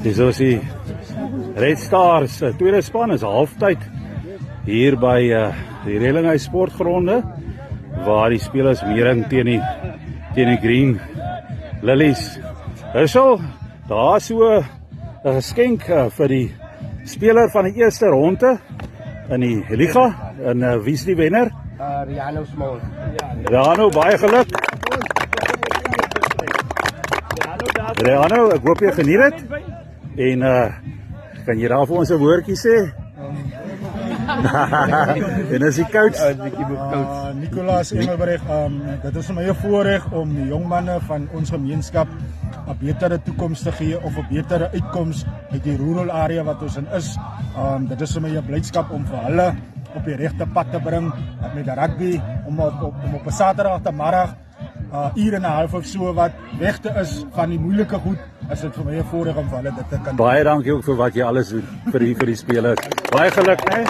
Dis ons die Red Stars, tweede span is halftyd hier by die Relinghuis sportgronde waar die spelers meering teen die Green Lilies. Hussel, daar so 'n geskenk vir die speler van die eerste ronde in die liga en wie is die wenner? Riano Small. Riano, baie geluk. Riano, ek hoop jy geniet dit. En kan jy daar vir ons 'n woordjie sê? En as die coach Nicolaas Engelbreg, dit is vir my 'n voorreg om die jong manne van ons gemeenskap 'n betere toekoms te gee of 'n betere uitkoms uit die rural area wat ons in is. Dit is vir my 'n blydskap om vir hulle op die regte pad te bring met rugby, om op 'n Saterdagmiddag uur en 'n half of so wat weg te is van die moeilike goed. Is dit vir my 'n voorreg om vir hulle dit te kan doen. Baie dankie ook vir wat jy alles doen vir die spelers. Baie geluk, né?